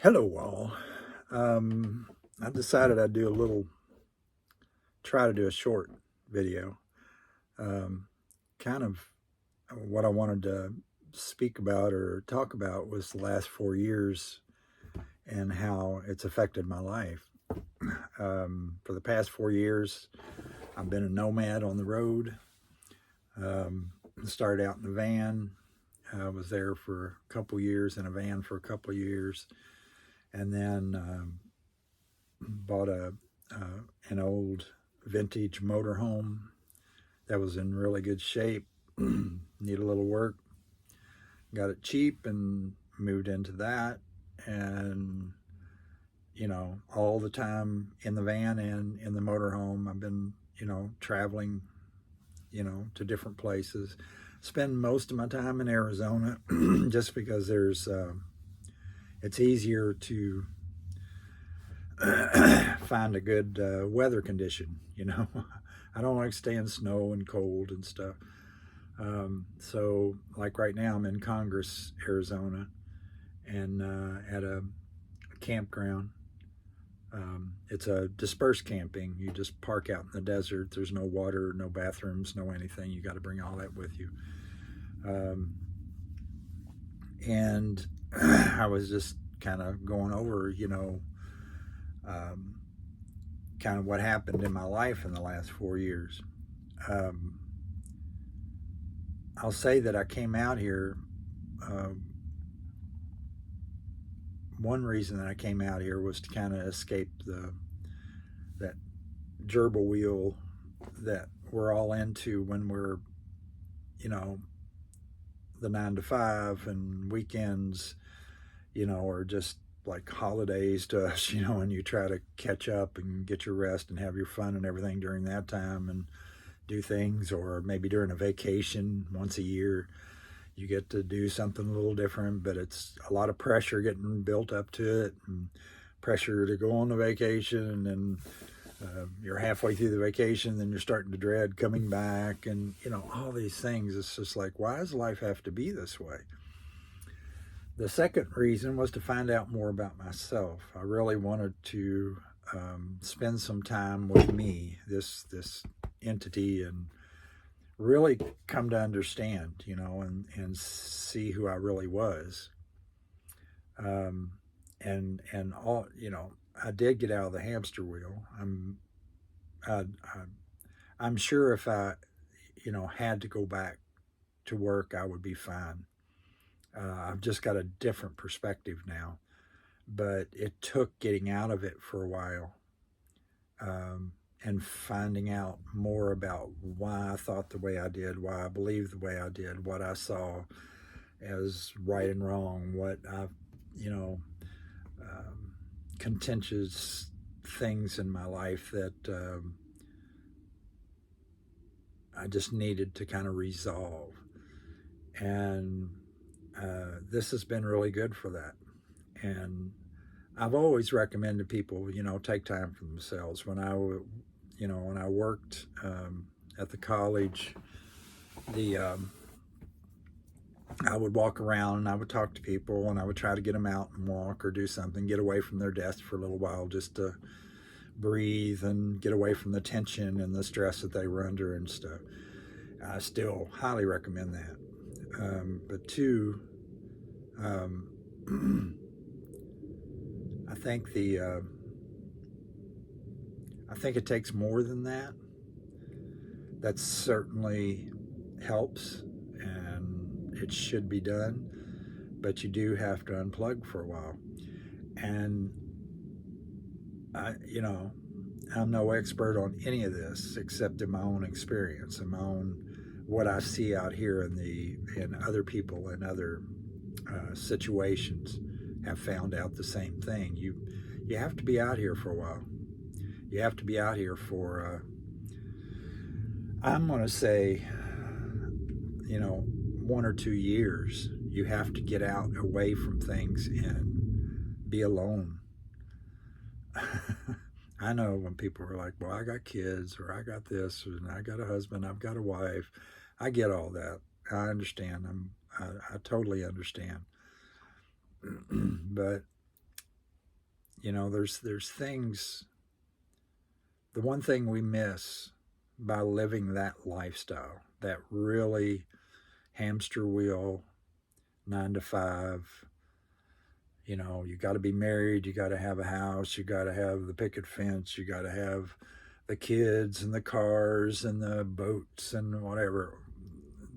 Hello, all. I decided I'd try to do a short video. Um, kind of what I wanted to speak about or talk about was the last 4 years and how it's affected my life. For the past 4 years, I've been a nomad on the road. Started out in the van. I was there for a couple years, in a van for a couple years, and then bought an old vintage motorhome that was in really good shape. Need a little work. Got it cheap and moved into that. And all the time in the van and in the motorhome, I've been traveling to different places. Spend most of my time in Arizona just because it's easier to find a good weather condition. I don't like staying snow and cold and stuff. So like right now I'm in Congress, Arizona, and at a campground. It's a dispersed camping. You just park out in the desert. There's no water, no bathrooms, no anything. You got to bring all that with you. And I was just kind of going over, kind of what happened in my life in the last 4 years. I'll say that I came out here. One reason that I came out here was to kind of escape that gerbil wheel that we're all into when we're, the 9 to 5 and weekends, are just like holidays to us, and you try to catch up and get your rest and have your fun and everything during that time and do things. Or maybe during a vacation once a year, you get to do something a little different, but it's a lot of pressure getting built up to it, and pressure to go on the vacation, and you're halfway through the vacation, then you're starting to dread coming back, and all these things. It's just like, why does life have to be this way? The second reason was to find out more about myself. I really wanted to spend some time with me, this entity, and really come to understand, and see who I really was. And all, I did get out of the hamster wheel. I'm sure if I, had to go back to work, I would be fine. I've just got a different perspective now, but it took getting out of it for a while. And finding out more about why I thought the way I did, why I believed the way I did, what I saw as right and wrong, what I, contentious things in my life that I just needed to kind of resolve. And this has been really good for that. And I've always recommended people, take time for themselves. When I worked at the college, I would walk around and I would talk to people, and I would try to get them out and walk or do something, get away from their desk for a little while, just to breathe and get away from the tension and the stress that they were under and stuff. I still highly recommend that. But two, I think I think it takes more than that. That certainly helps, and it should be done, but you do have to unplug for a while. And I'm no expert on any of this except in my own experience and my own what I see out here in other people and other situations have found out the same thing. You have to be out here for a while. You have to be out here for I'm going to say 1 or 2 years. You have to get out away from things and be alone. I know when people are like, well, I got kids, or I got this, and I got a husband, I've got a wife. I get all that. I understand. I totally understand. But there's things. The one thing we miss by living that lifestyle, that really hamster wheel, 9 to 5. You got to be married, you got to have a house, you got to have the picket fence, you got to have the kids and the cars and the boats and whatever.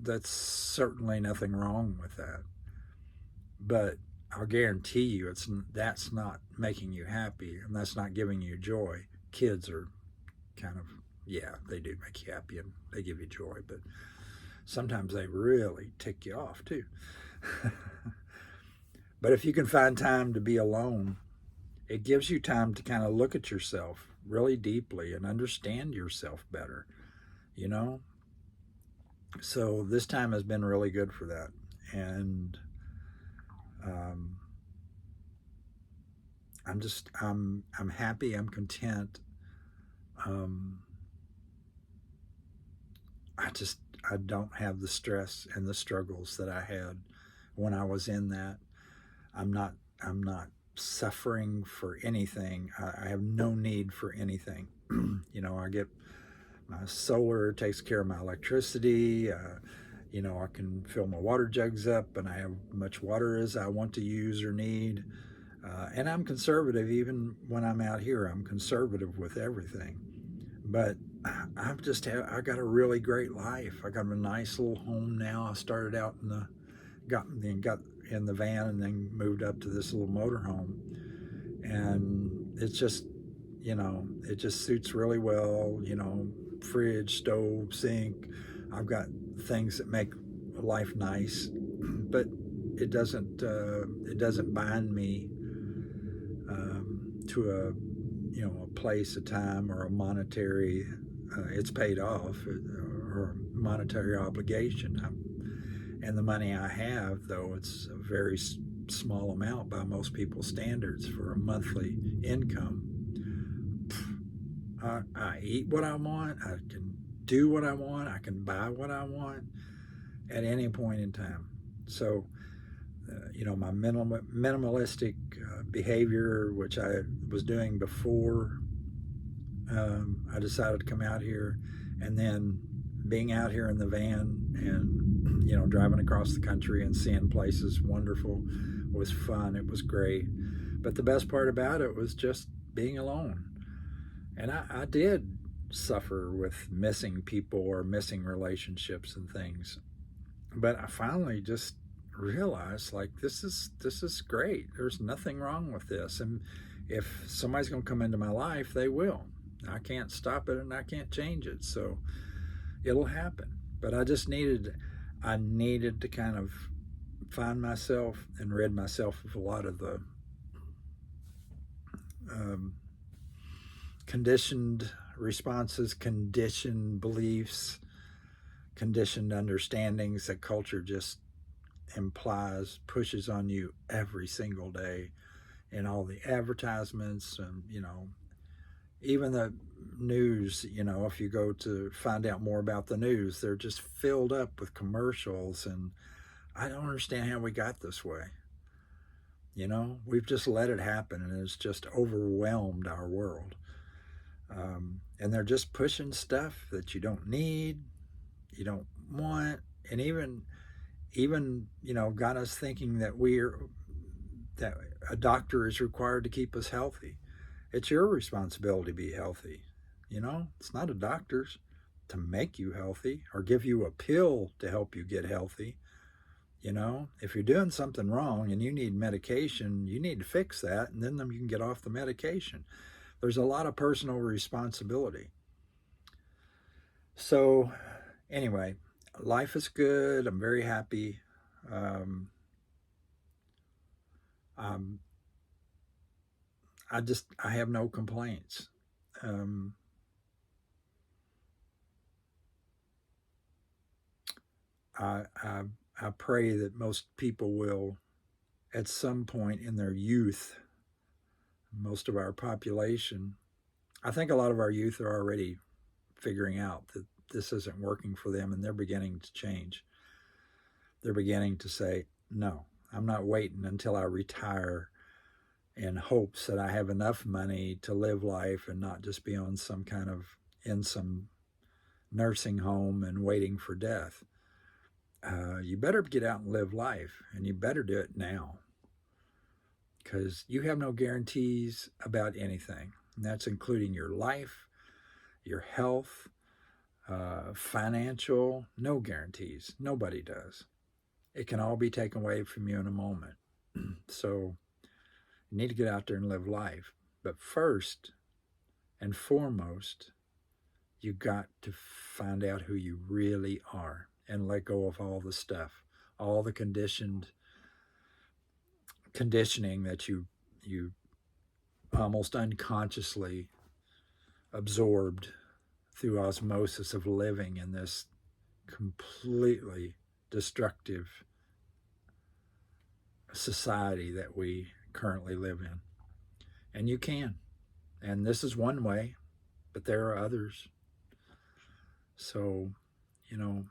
That's certainly nothing wrong with that. But I'll guarantee you that's not making you happy, and that's not giving you joy. Kids are kind of, yeah, they do make you happy and they give you joy, but sometimes they really tick you off too. But if you can find time to be alone, it gives you time to kind of look at yourself really deeply and understand yourself better, you know? So this time has been really good for that. And um, I'm happy, I'm content. Um, I don't have the stress and the struggles that I had when I was in that. I'm not suffering for anything. I have no need for anything. I get my solar takes care of my electricity. I can fill my water jugs up, and I have much water as I want to use or need. And I'm conservative even when I'm out here. I'm conservative with everything. But I got a really great life. I got a nice little home now. I started out got in the van and then moved up to this little motorhome, and it just suits really well. Fridge, stove, sink. I've got things that make life nice, but it doesn't bind me to a place, a time, or a monetary. It's paid off, or a monetary obligation. And the money I have, though it's a very small amount by most people's standards for a monthly income, I eat what I want, I can do what I want, I can buy what I want at any point in time. So, my minimalistic behavior, which I was doing before I decided to come out here, and then being out here in the van and driving across the country and seeing places wonderful was fun. It was great. But the best part about it was just being alone. And I did suffer with missing people or missing relationships and things. But I finally just realized, like, this is great. There's nothing wrong with this. And if somebody's going to come into my life, they will. I can't stop it and I can't change it. So it'll happen. But I needed to kind of find myself and rid myself of a lot of the conditioned responses, conditioned beliefs, conditioned understandings that culture just pushes on you every single day in all the advertisements, and even the news. If you go to find out more about the news, they're just filled up with commercials, and I don't understand how we got this way. We've just let it happen, and it's just overwhelmed our world. And they're just pushing stuff that you don't need, you don't want, and even got us thinking that that a doctor is required to keep us healthy. It's your responsibility to be healthy. It's not a doctor's to make you healthy or give you a pill to help you get healthy. If you're doing something wrong and you need medication, you need to fix that, and then you can get off the medication. There's a lot of personal responsibility. So anyway, life is good. I'm very happy. Um, I have no complaints. Um, I, I, I pray that most people will, at some point in their youth, most of our population, I think a lot of our youth are already figuring out that this isn't working for them, and they're beginning to change. They're beginning to say, no, I'm not waiting until I retire in hopes that I have enough money to live life and not just be on some kind of in some nursing home and waiting for death. You better get out and live life, and you better do it now, because you have no guarantees about anything. And that's including your life, your health, financial, no guarantees. Nobody does. It can all be taken away from you in a moment. So you need to get out there and live life. But first and foremost, you got to find out who you really are and let go of all the stuff, all the conditioning that you almost unconsciously absorbed through osmosis of living in this completely destructive society that we currently live in. And you can. And this is one way, but there are others. So, you know,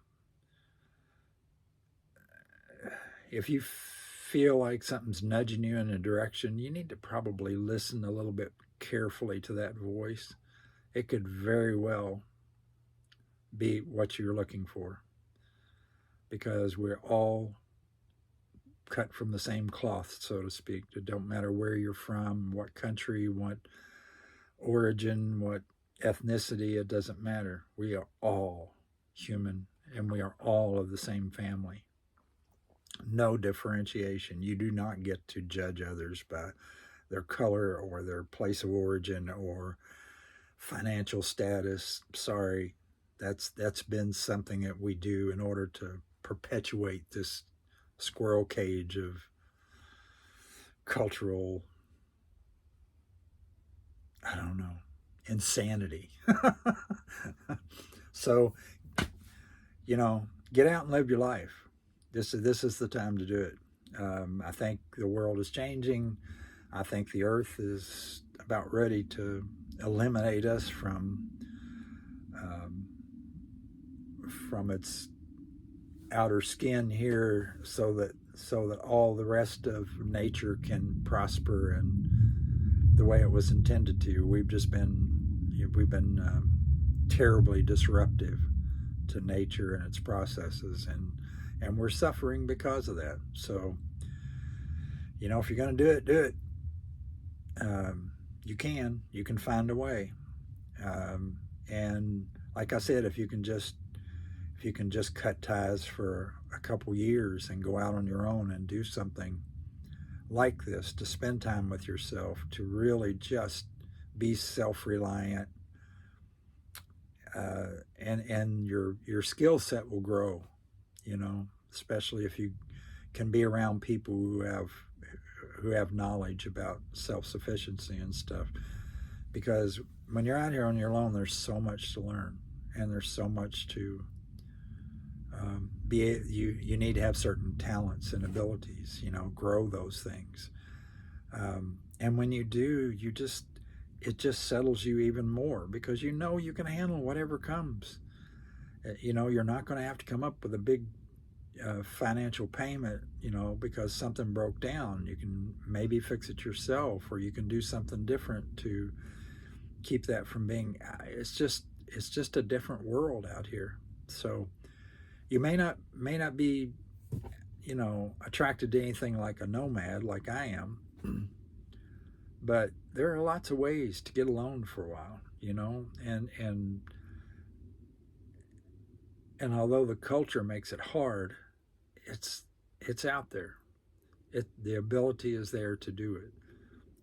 if you feel like something's nudging you in a direction, you need to probably listen a little bit carefully to that voice. It could very well be what you're looking for, because we're all cut from the same cloth, so to speak. It don't matter where you're from, what country, what origin, what ethnicity, it doesn't matter. We are all human, and we are all of the same family. No differentiation. You do not get to judge others by their color or their place of origin or financial status. Sorry, that's been something that we do in order to perpetuate this squirrel cage of cultural, I don't know, insanity. So, you know, get out and live your life. This is the time to do it. I think the world is changing. I think the earth is about ready to eliminate us from its outer skin here, so that all the rest of nature can prosper and the way it was intended to. We've been terribly disruptive to nature and its processes, and we're suffering because of that. So, you know, if you're going to do it, do it. You can find a way. And like I said, if you can just cut ties for a couple years and go out on your own and do something like this, to spend time with yourself, to really just be self-reliant, and your skill set will grow, you know, especially if you can be around people who have knowledge about self-sufficiency and stuff. Because when you're out here on your own, there's so much to learn, and there's so much to you need to have certain talents and abilities, you know, grow those things. And when you do, it just settles you even more, because you know you can handle whatever comes. You know, you're not going to have to come up with a big financial payment, you know, because something broke down. You can maybe fix it yourself, or you can do something different to keep that from being. It's just a different world out here. So you may not be, you know, attracted to anything like a nomad like I am, but there are lots of ways to get alone for a while, you know, and although the culture makes it hard, it's out there. The ability is there to do it.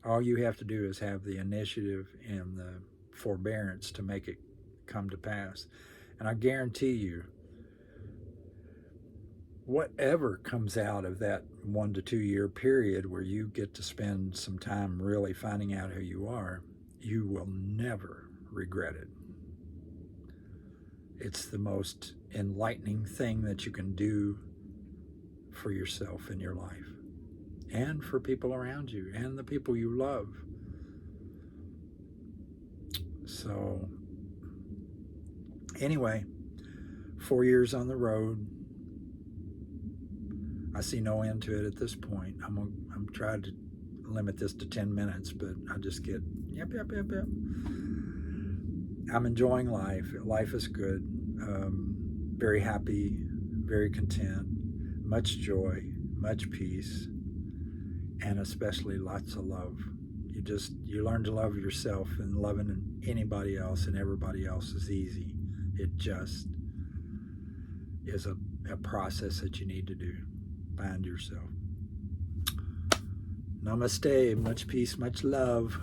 All you have to do is have the initiative and the forbearance to make it come to pass. And I guarantee you, whatever comes out of that 1 to 2 year period where you get to spend some time really finding out who you are, you will never regret it. It's the most enlightening thing that you can do for yourself in your life, and for people around you and the people you love. So anyway, 4 years on the road. I see no end to it at this point. I'm trying to limit this to 10 minutes, but I just get, yep. I'm enjoying life. Life is good. Very happy, very content, much joy, much peace, and especially lots of love. You learn to love yourself, and loving anybody else and everybody else is easy. It just is a process that you need to do. Find yourself. Namaste. Much peace, much love.